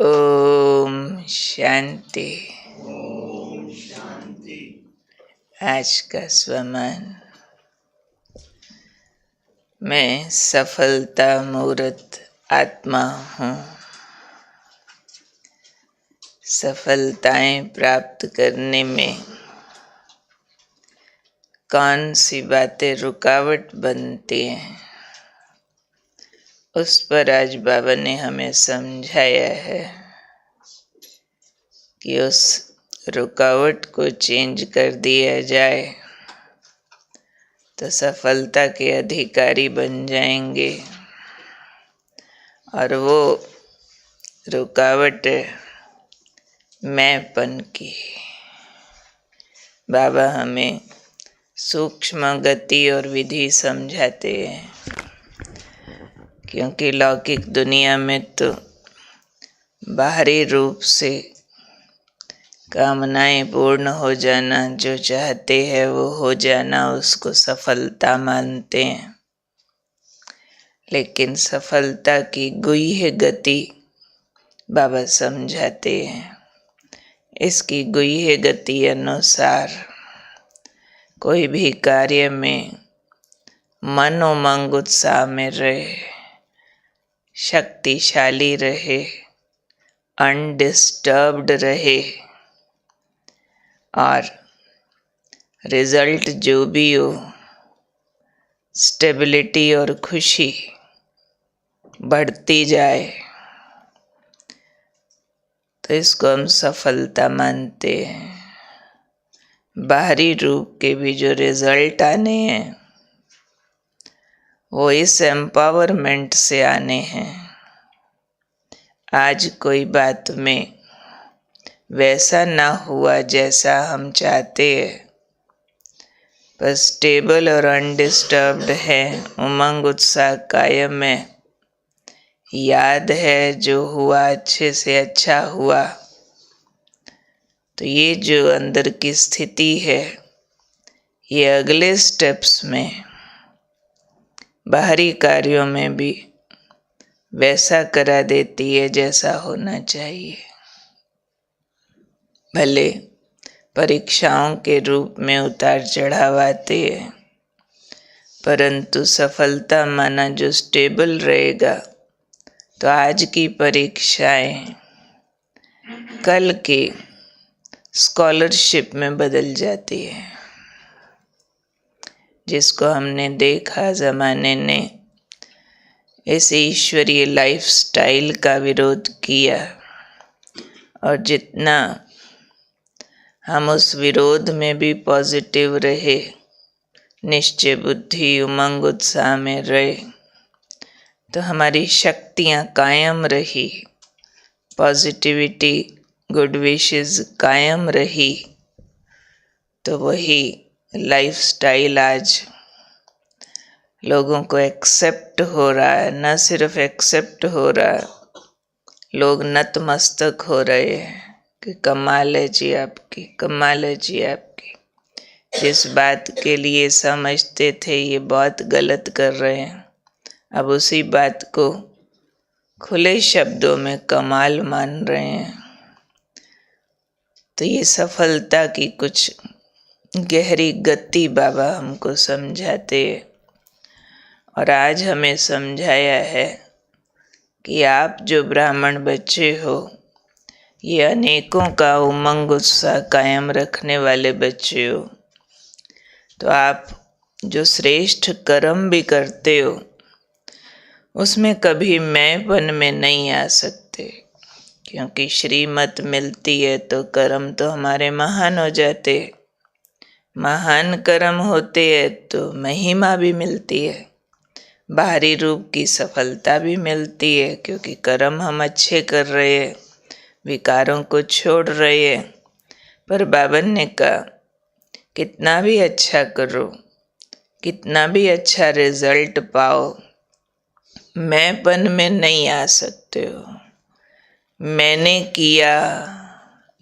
ओम शांति। आज का स्वमान। मैं सफलता मूर्त आत्मा हूँ। सफलताएं प्राप्त करने में कौन सी बातें रुकावट बनती हैं, उस पर आज बाबा ने हमें समझाया है कि उस रुकावट को चेंज कर दिया जाए तो सफलता के अधिकारी बन जाएंगे। और वो रुकावट मैंपन की। बाबा हमें सूक्ष्म गति और विधि समझाते हैं, क्योंकि लौकिक दुनिया में तो बाहरी रूप से कामनाएं पूर्ण हो जाना, जो चाहते हैं वो हो जाना, उसको सफलता मानते हैं। लेकिन सफलता की गुह्य गति बाबा समझाते हैं। इसकी गुह्य गति अनुसार कोई भी कार्य में मनोमंग उत्साह में रहे, शक्तिशाली रहे, अनडिस्टर्ब्ड रहे, और रिजल्ट जो भी हो, स्टेबिलिटी और खुशी बढ़ती जाए, तो इसको हम सफलता मानते हैं। बाहरी रूप के भी जो रिजल्ट आने हैं वो इस एम्पावरमेंट से आने हैं। आज कोई बात में वैसा ना हुआ जैसा हम चाहते हैं, पर स्टेबल और अनडिस्टर्ब्ड है, उमंग उत्साह कायम है, याद है जो हुआ अच्छे से अच्छा हुआ, तो ये जो अंदर की स्थिति है, ये अगले स्टेप्स में बाहरी कार्यों में भी वैसा करा देती है जैसा होना चाहिए। भले परीक्षाओं के रूप में उतार चढ़ाव आते हैं, परंतु सफलता माना जो स्टेबल रहेगा, तो आज की परीक्षाएं कल की स्कॉलरशिप में बदल जाती है। जिसको हमने देखा ज़माने ने इस ईश्वरीय लाइफस्टाइल का विरोध किया, और जितना हम उस विरोध में भी पॉजिटिव रहे, निश्चय बुद्धि उमंग उत्साह में रहे, तो हमारी शक्तियाँ कायम रही, पॉजिटिविटी गुड विशेस कायम रही। तो वही लाइफस्टाइल आज लोगों को एक्सेप्ट हो रहा है। न सिर्फ एक्सेप्ट हो रहा है, लोग नतमस्तक हो रहे हैं कि कमाल है जी आपकी, कमाल है जी आपकी। जिस बात के लिए समझते थे ये बहुत गलत कर रहे हैं, अब उसी बात को खुले शब्दों में कमाल मान रहे हैं। तो ये सफलता की कुछ गहरी गति बाबा हमको समझाते हैं। और आज हमें समझाया है कि आप जो ब्राह्मण बच्चे हो, ये अनेकों का उमंग उत्साह कायम रखने वाले बच्चे हो। तो आप जो श्रेष्ठ कर्म भी करते हो, उसमें कभी मैंपन में नहीं आ सकते, क्योंकि श्रीमत मिलती है तो कर्म तो हमारे महान हो जाते। महान कर्म होते हैं तो महिमा भी मिलती है, बाहरी रूप की सफलता भी मिलती है, क्योंकि कर्म हम अच्छे कर रहे हैं, विकारों को छोड़ रहे हैं। पर बाबा ने कहा कितना भी अच्छा करो, कितना भी अच्छा रिजल्ट पाओ, मैंपन में नहीं आ सकते हो। मैंने किया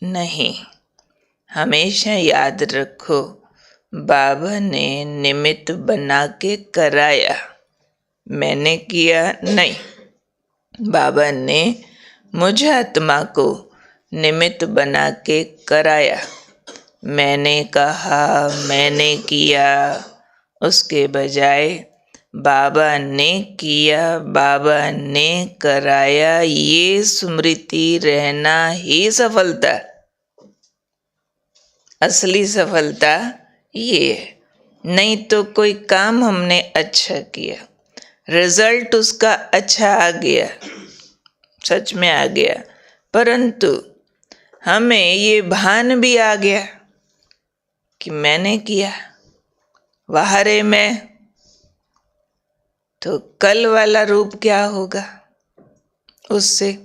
नहीं, हमेशा याद रखो बाबा ने निमित्त बना के कराया। मैंने किया नहीं, बाबा ने मुझ आत्मा को निमित्त बना के कराया। मैंने कहा, मैंने किया, उसके बजाय बाबा ने किया, बाबा ने कराया, ये स्मृति रहना ही सफलता। असली सफलता ये है। नहीं तो कोई काम हमने अच्छा किया, रिजल्ट उसका अच्छा आ गया, सच में आ गया, परंतु हमें ये भान भी आ गया कि मैंने किया, वाहरे मैं, तो कल वाला रूप क्या होगा? उससे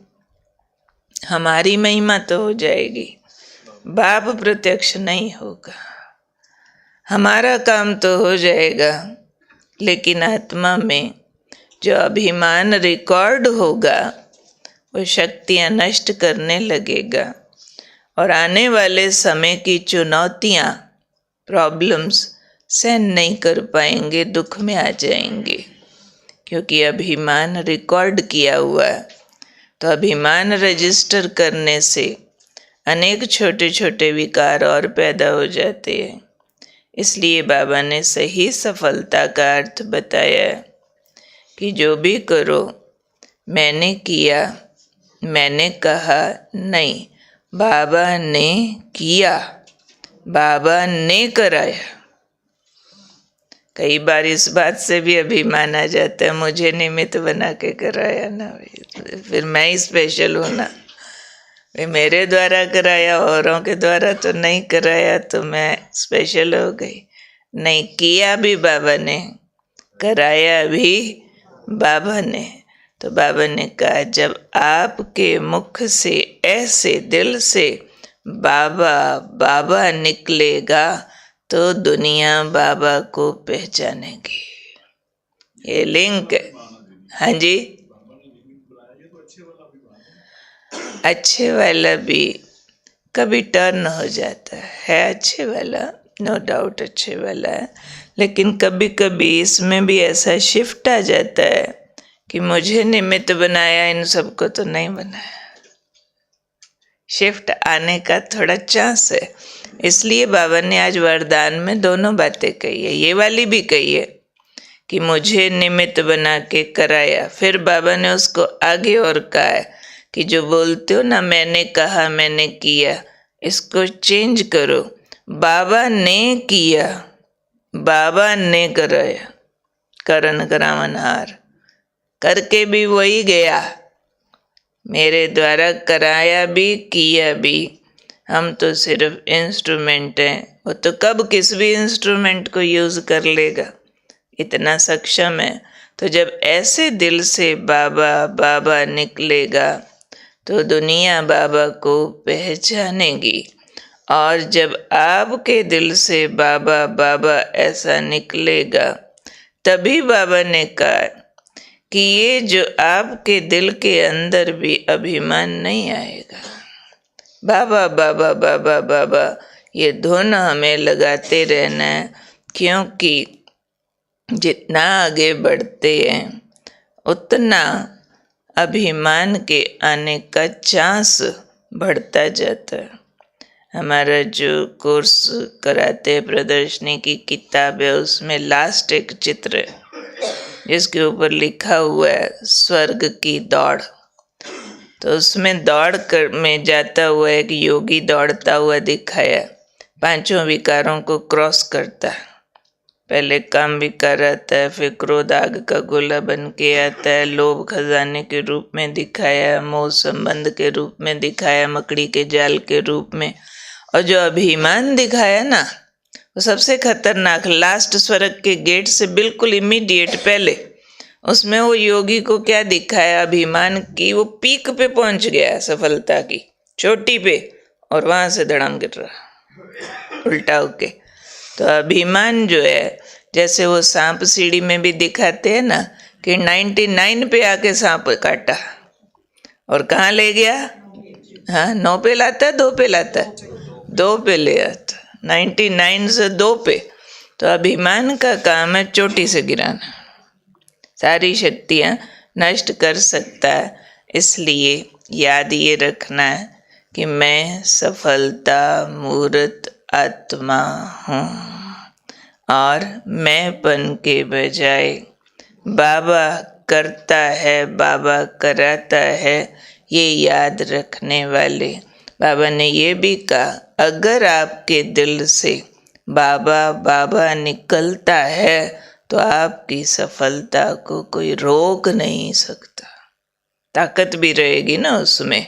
हमारी महिमा तो हो जाएगी, बाप प्रत्यक्ष नहीं होगा। हमारा काम तो हो जाएगा, लेकिन आत्मा में जो अभिमान रिकॉर्ड होगा वो शक्तियाँ नष्ट करने लगेगा और आने वाले समय की चुनौतियाँ, प्रॉब्लम्स सहन नहीं कर पाएंगे, दुख में आ जाएंगे, क्योंकि अभिमान रिकॉर्ड किया हुआ है। तो अभिमान रजिस्टर करने से अनेक छोटे छोटे विकार और पैदा हो जाते हैं। इसलिए बाबा ने सही सफलता का अर्थ बताया कि जो भी करो, मैंने किया, मैंने कहा नहीं, बाबा ने किया, बाबा ने कराया। कई बार इस बात से भी अभिमान आ जाता है, मुझे निमित्त बना के कराया ना, फिर मैं ही स्पेशल हूँ ना, मेरे द्वारा कराया, औरों के द्वारा तो नहीं कराया, तो मैं स्पेशल हो गई। नहीं, किया भी बाबा ने, कराया भी बाबा ने। तो बाबा ने कहा, जब आपके मुख से ऐसे दिल से बाबा बाबा निकलेगा तो दुनिया बाबा को पहचानेगी। ये लिंक है। हाँ जी, अच्छे वाला भी कभी टर्न हो जाता है, अच्छे वाला, नो डाउट अच्छे वाला है, लेकिन कभी कभी इसमें भी ऐसा शिफ्ट आ जाता है कि मुझे निमित्त बनाया, इन सबको तो नहीं बनाया। शिफ्ट आने का थोड़ा चांस है। इसलिए बाबा ने आज वरदान में दोनों बातें कही है, ये वाली भी कही है कि मुझे निमित्त बना के कराया। फिर बाबा ने उसको आगे और कहा है कि जो बोलते हो ना, मैंने कहा, मैंने किया, इसको चेंज करो, बाबा ने किया, बाबा ने कराया। करन करावनहार करके भी वही गया, मेरे द्वारा कराया भी, किया भी। हम तो सिर्फ इंस्ट्रूमेंट हैं। वो तो कब किस भी इंस्ट्रूमेंट को यूज़ कर लेगा, इतना सक्षम है। तो जब ऐसे दिल से बाबा बाबा निकलेगा तो दुनिया बाबा को पहचानेगी। और जब आपके दिल से बाबा बाबा ऐसा निकलेगा, तभी बाबा ने कहा कि ये जो आपके दिल के अंदर भी अभिमान नहीं आएगा। बाबा बाबा बाबा बाबा ये धुन हमें लगाते रहना है, क्योंकि जितना आगे बढ़ते हैं उतना अभिमान के आने का चांस बढ़ता जाता है। हमारा जो कोर्स कराते हैं, प्रदर्शनी की किताब है, उसमें लास्ट एक चित्र है जिसके ऊपर लिखा हुआ है स्वर्ग की दौड़। तो उसमें दौड़ कर में जाता हुआ एक योगी दौड़ता हुआ दिखाया, पांचों विकारों को क्रॉस करता है। पहले काम विकार आता है, फिर क्रोध आग का गोला बन के आता है, लोभ खजाने के रूप में दिखाया, मोह संबंध के रूप में दिखाया, मकड़ी के जाल के रूप में, और जो अभिमान दिखाया ना, वो सबसे खतरनाक, लास्ट स्वर्ग के गेट से बिल्कुल इमीडिएट पहले, उसमें वो योगी को क्या दिखाया, अभिमान की वो पीक पे पहुंच गया, सफलता की चोटी पे, और वहां से धड़ाम गिर रहा उल्टा होके। तो अभिमान जो है, जैसे वो सांप सीढ़ी में भी दिखाते हैं ना कि 99 पे आके सांप काटा और कहाँ ले गया, हाँ 9 पे लाता, 2 पे लाता, 2 पे ले आता, 99 से 2 पे। तो अभिमान का काम है चोटी से गिराना, सारी शक्तियाँ नष्ट कर सकता है। इसलिए याद ये रखना है कि मैं सफलता मूर्त आत्मा हूँ और मैंपन के बजाय बाबा करता है, बाबा कराता है, ये याद रखने वाले। बाबा ने ये भी कहा, अगर आपके दिल से बाबा बाबा निकलता है तो आपकी सफलता को कोई रोक नहीं सकता। ताकत भी रहेगी ना उसमें,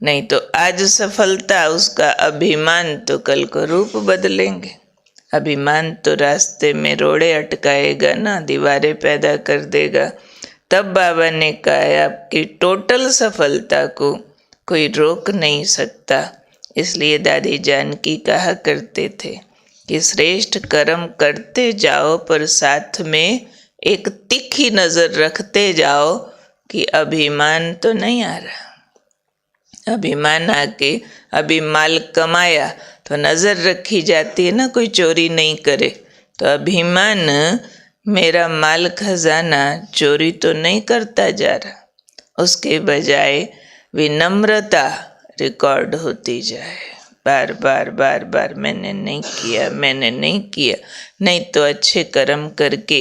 नहीं तो आज सफलता उसका अभिमान तो कल को रूप बदलेंगे। अभिमान तो रास्ते में रोड़े अटकाएगा ना, दीवारें पैदा कर देगा। तब बाबा ने कहा है आपकी टोटल सफलता को कोई रोक नहीं सकता। इसलिए दादी जानकी कहा करते थे कि श्रेष्ठ कर्म करते जाओ पर साथ में एक तीखी नज़र रखते जाओ कि अभिमान तो नहीं आ रहा। अभिमान आके अभी माल कमाया तो नज़र रखी जाती है ना, कोई चोरी नहीं करे। तो अभिमान मेरा माल खजाना चोरी तो नहीं करता जा रहा, उसके बजाय विनम्रता रिकॉर्ड होती जाए। बार बार बार बार मैंने नहीं किया, मैंने नहीं किया, नहीं तो अच्छे कर्म करके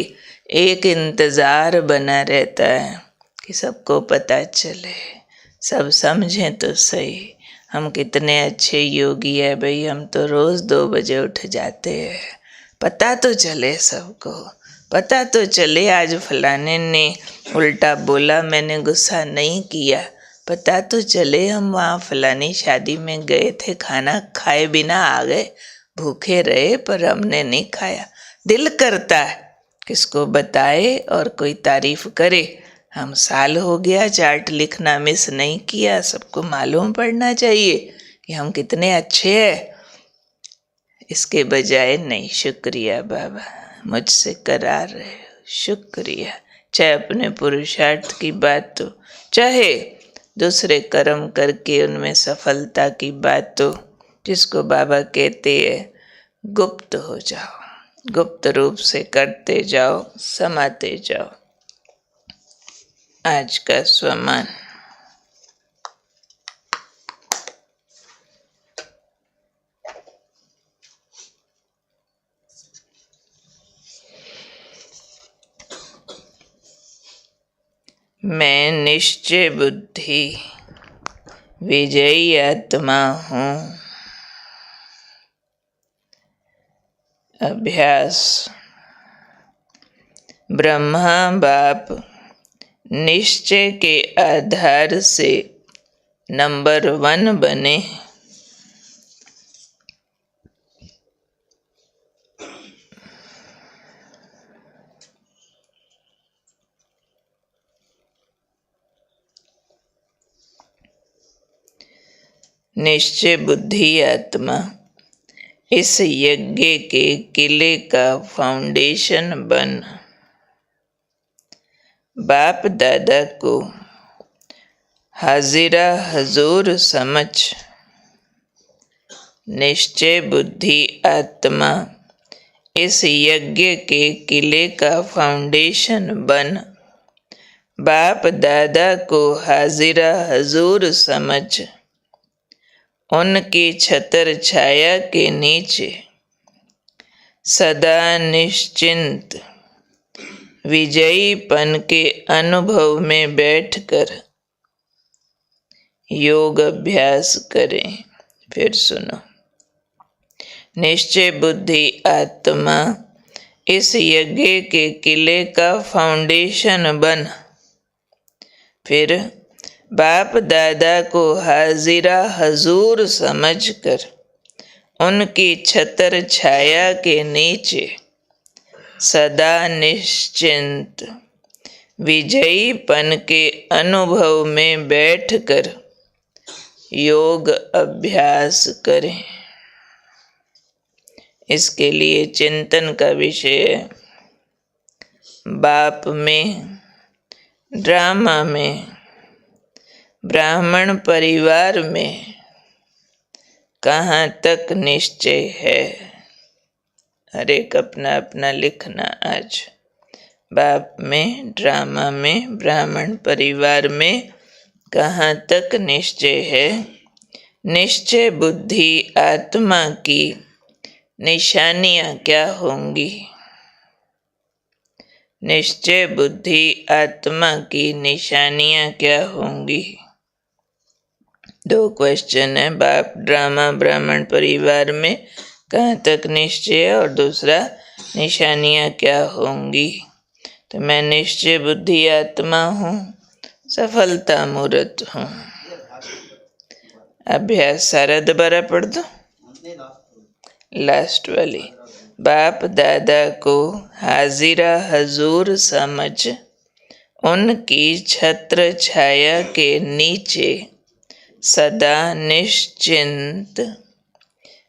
एक इंतज़ार बना रहता है कि सबको पता चले, सब समझें तो सही हम कितने अच्छे योगी है भाई। हम तो रोज़ 2 बजे उठ जाते हैं, पता तो चले सबको, पता तो चले आज फलाने ने उल्टा बोला, मैंने गुस्सा नहीं किया। पता तो चले हम वहाँ फलानी शादी में गए थे, खाना खाए बिना आ गए, भूखे रहे पर हमने नहीं खाया। दिल करता है किसको बताए और कोई तारीफ करे। हम साल हो गया चार्ट लिखना मिस नहीं किया, सबको मालूम पड़ना चाहिए कि हम कितने अच्छे हैं। इसके बजाय नहीं, शुक्रिया बाबा मुझसे करा रहे हो, शुक्रिया। चाहे अपने पुरुषार्थ की बात हो, चाहे दूसरे कर्म करके उनमें सफलता की बात हो, जिसको बाबा कहते हैं गुप्त हो जाओ, गुप्त रूप से करते जाओ, समाते जाओ। आज का स्वमान। मैं निश्चय बुद्धि विजयी आत्मा हूँ। अभ्यास। ब्रह्मा बाप निश्चय के आधार से नंबर 1 बने। निश्चय बुद्धि आत्मा इस यज्ञ के किले का फाउंडेशन बन। बाप दादा को हाजिरा हजूर समझ। निश्चय बुद्धि आत्मा इस यज्ञ के किले का फाउंडेशन बन। बाप दादा को हाजिरा हजूर समझ। उनकी छतर छाया के नीचे सदा निश्चिंत विजयीपन के अनुभव में बैठकर योग अभ्यास करें। फिर सुनो। निश्चय बुद्धि आत्मा इस यज्ञ के किले का फाउंडेशन बन। फिर बाप दादा को हाजिरा हजूर समझकर उनकी छतर छाया के नीचे सदा निश्चिंत विजयीपन के अनुभव में बैठकर योग अभ्यास करें। इसके लिए चिंतन का विषय है बाप में, ड्रामा में, ब्राह्मण परिवार में कहाँ तक निश्चय है। हर एक अपना अपना लिखना आज। बाप में, ड्रामा में, ब्राह्मण परिवार में कहाँ तक निश्चय है? निश्चय बुद्धि आत्मा की निशानियाँ क्या होंगी? निश्चय बुद्धि आत्मा की निशानियाँ क्या होंगी? 2 क्वेश्चन है। बाप ड्रामा ब्राह्मण परिवार में कहाँ तक निश्चय है, और दूसरा निशानियाँ क्या होंगी? तो मैं निश्चय बुद्धि आत्मा हूँ, सफलता मूर्त हूँ। अभ्यास सारा दोबारा पढ़ दो, लास्ट वाली। बाप दादा को हाजिरा हजूर समझ उनकी छत्र छाया के नीचे सदा निश्चिंत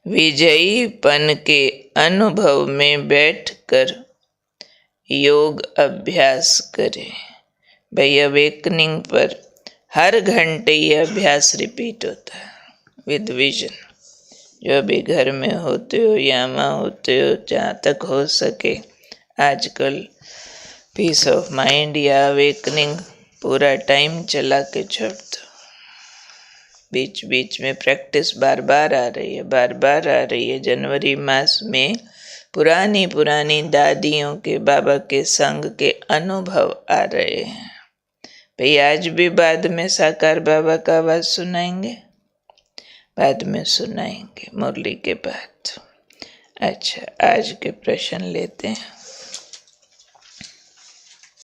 विजयीपन के अनुभव में बैठकर योग अभ्यास करें। भाई अवेकनिंग पर हर घंटे ये अभ्यास रिपीट होता है विद विजन। जो भी घर में होते हो, यहाँ होते हो, जहाँ तक हो सके आजकल पीस ऑफ माइंड या अवेकनिंग पूरा टाइम चला के छोड़ दो। बीच बीच में प्रैक्टिस बार बार आ रही है। जनवरी मास में पुरानी दादियों के, बाबा के संग के अनुभव आ रहे हैं। भाई आज भी बाद में साकार बाबा का आवाज सुनाएंगे, बाद में सुनाएंगे मुरली के बाद। अच्छा, आज के प्रश्न लेते हैं।